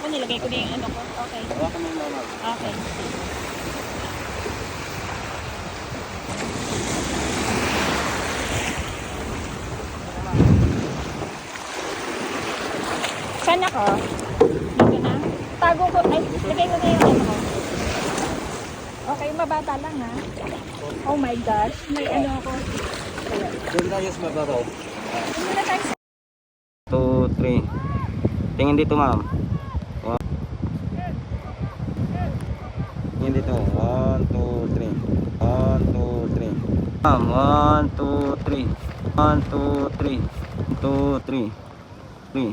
nilagay ko na yung ano ko. Okay. Hawakan mo yung mama. Okay. Saan ako? Dito na? Tago ko. Ay, lagay ko na yung ano ko. Okay, mabata lang ha. Oh my gosh. May ano ako. Doon tayo sa mababaw. Ano na tayo sa... 2, 3. Tingin dito, ma'am. Tingin dito. 1, 2, 3. 1, 2, 3. Ma'am, 1, 2, 3. 1, 2, 3. 2, 3. 3.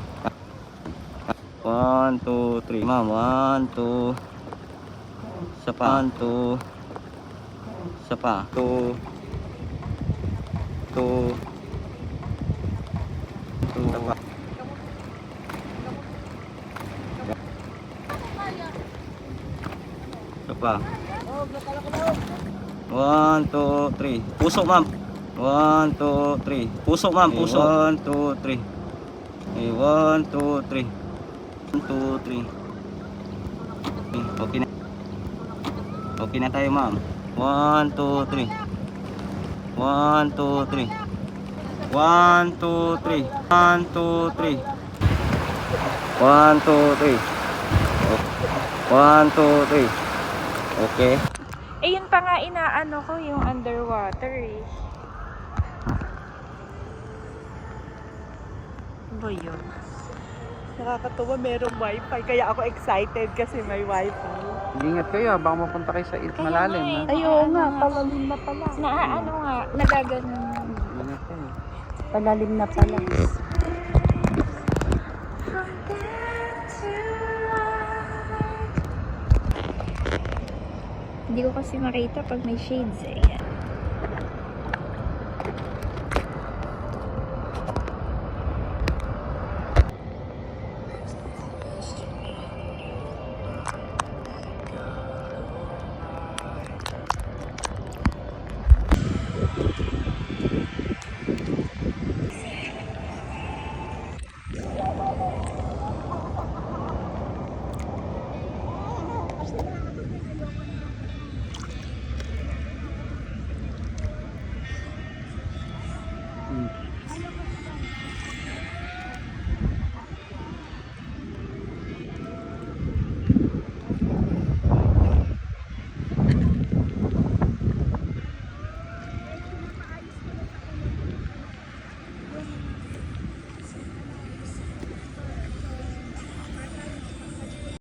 1, 2, 3. Ma'am, 1, 2. Isa pa. 1, 2. Isa pa. 2. 2. 2. Isa pa. Isa pa. 1, 2, 3. Puso, ma'am. 1, 2, 3. Puso, ma'am. Puso. 1, 2, 3. 1, 2, 3. 1, 2, 3. Okay na. Okay na tayo, ma'am. 1, 2, 3. 1, 2, 3. 1, 2, 3. 1, 2, 3. 1, 2, 3. 1, 2, 3. Okay. Eh, yun pa nga inaano ko, yung underwater eh. Ano ba yun? Nakakatuwa, merong wifi. Kaya ako excited kasi may wifi. Ingat kayo, baka mapunta kayo sa malalim. Ha? Ayaw nga, palalim na pala. Ano nga, nagaganon. Ingat kayo. Palalim na pala. Hindi ko kasi makita pag may shades eh.